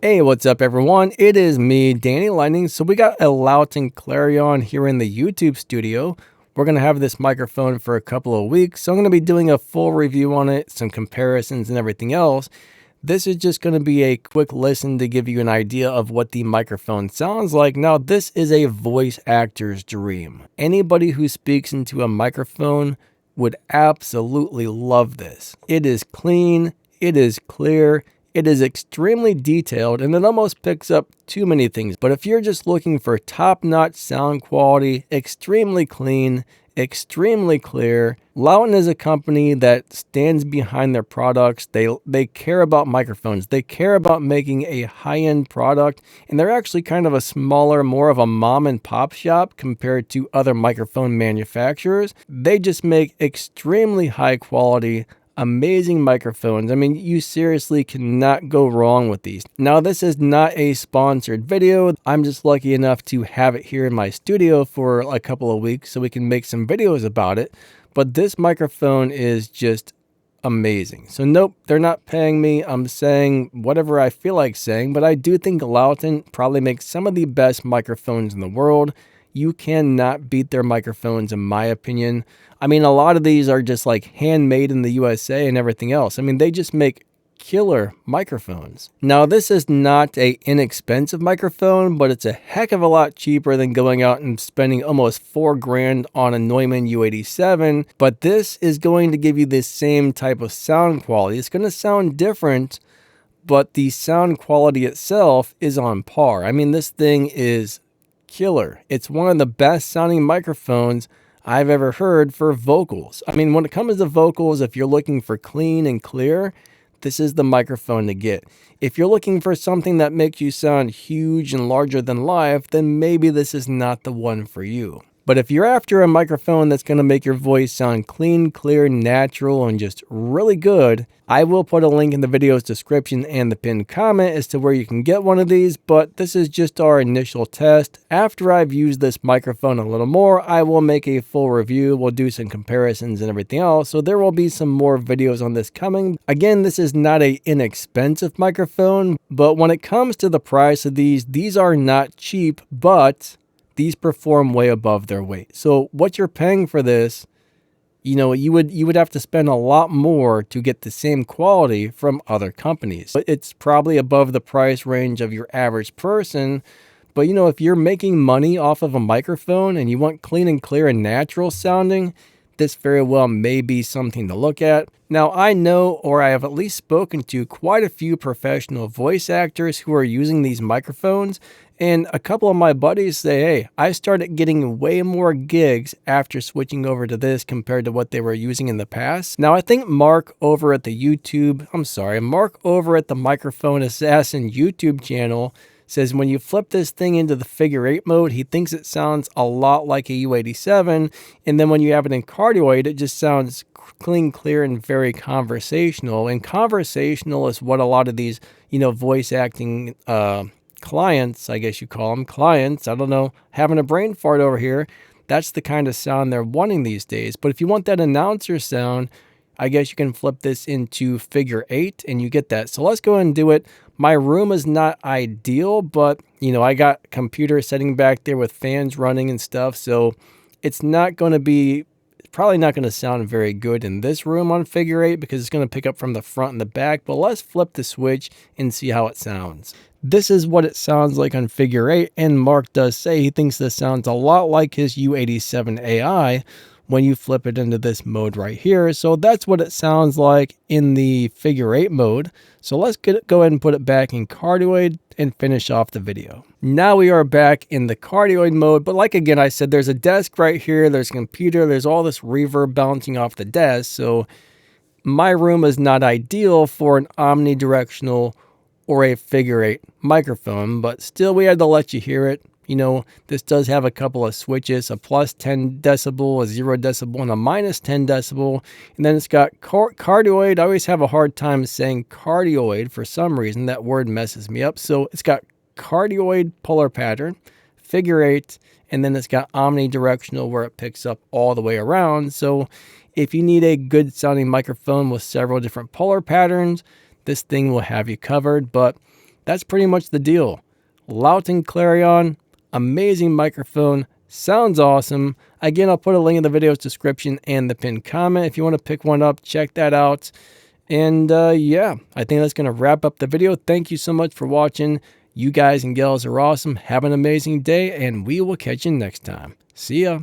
Hey, what's up everyone? It is me, Danny Lightning. So we got a Lauten Clarion here in the YouTube studio. We're going to have this microphone for a couple of weeks. So I'm going to be doing a full review on it, some comparisons and everything else. This is just going to be a quick listen to give you an idea of what the microphone sounds like. Now, this is a voice actor's dream. Anybody who speaks into a microphone would absolutely love this. It is clean, it is clear, it is extremely detailed, and it almost picks up too many things. But if you're just looking for top-notch sound quality, extremely clean, extremely clear, Lauten is a company that stands behind their products. They care about microphones. They care about making a high-end product, and they're actually kind of a smaller, more of a mom and pop shop compared to other microphone manufacturers. They just make extremely high quality, amazing microphones. I mean, you seriously cannot go wrong with these. Now, this is not a sponsored video. I'm just lucky enough to have it here in my studio for a couple of weeks so we can make some videos about it. But this microphone is just amazing. So nope, they're not paying me. I'm saying whatever I feel like saying, but I do think Lauten probably makes some of the best microphones in the world. You cannot beat their microphones, in my opinion. I mean, a lot of these are just like handmade in the USA and everything else. I mean, they just make killer microphones. Now, this is not an inexpensive microphone, but it's a heck of a lot cheaper than going out and spending almost $4 grand on a Neumann U87. But this is going to give you the same type of sound quality. It's going to sound different, but the sound quality itself is on par. I mean, this thing is killer. It's one of the best sounding microphones I've ever heard for vocals. I mean, when it comes to vocals, if you're looking for clean and clear, this is the microphone to get. If you're looking for something that makes you sound huge and larger than life, then maybe this is not the one for you. But if you're after a microphone that's going to make your voice sound clean, clear, natural, and just really good, I will put a link in the video's description and the pinned comment as to where you can get one of these, but this is just our initial test. After I've used this microphone a little more, I will make a full review. We'll do some comparisons and everything else, so there will be some more videos on this coming. Again, this is not an inexpensive microphone, but when it comes to the price of these are not cheap, but these perform way above their weight. So what you're paying for this, you know, you would have to spend a lot more to get the same quality from other companies. But it's probably above the price range of your average person. But you know, if you're making money off of a microphone and you want clean and clear and natural sounding, this very well may be something to look at. Now, I know, or I have at least spoken to quite a few professional voice actors who are using these microphones, and a couple of my buddies say, hey, I started getting way more gigs after switching over to this compared to what they were using in the past. Now, I think Mark over at the Microphone Assassin YouTube channel says when you flip this thing into the figure 8 mode, he thinks it sounds a lot like a U87, and then when you have it in cardioid, it just sounds clean, clear, and very conversational. And conversational is what a lot of these, you know, voice acting clients, I guess you call them clients, I don't know, having a brain fart over here, that's the kind of sound they're wanting these days. But if you want that announcer sound, I guess you can flip this into figure 8 and you get that. So let's go ahead and do it. My room is not ideal, but you know, I got computer sitting back there with fans running and stuff, so it's not going to be, probably not going to sound very good in this room on figure 8 because it's going to pick up from the front and the back. But let's flip the switch and see how it sounds. This is what it sounds like on figure 8, and Mark does say he thinks this sounds a lot like his U87 AI when you flip it into this mode right here. So that's what it sounds like in the figure 8 mode. So let's go ahead and put it back in cardioid and finish off the video. Now we are back in the cardioid mode, but like again I said, there's a desk right here, there's a computer, there's all this reverb bouncing off the desk. So my room is not ideal for an omnidirectional or a figure 8 microphone, but still we had to let you hear it. You know, this does have a couple of switches, a plus 10 decibel, a 0 decibel, and a minus 10 decibel. And then it's got cardioid. I always have a hard time saying cardioid for some reason. That word messes me up. So it's got cardioid polar pattern, figure 8, and then it's got omnidirectional where it picks up all the way around. So if you need a good sounding microphone with several different polar patterns, this thing will have you covered. But that's pretty much the deal. Lauten Clarion, amazing microphone, sounds awesome. Again, I'll put a link in the video's description and the pinned comment. If you want to pick one up, check that out. And yeah, I think that's going to wrap up the video. Thank you so much for watching. You guys and gals are awesome. Have an amazing day, and we will catch you next time. See ya.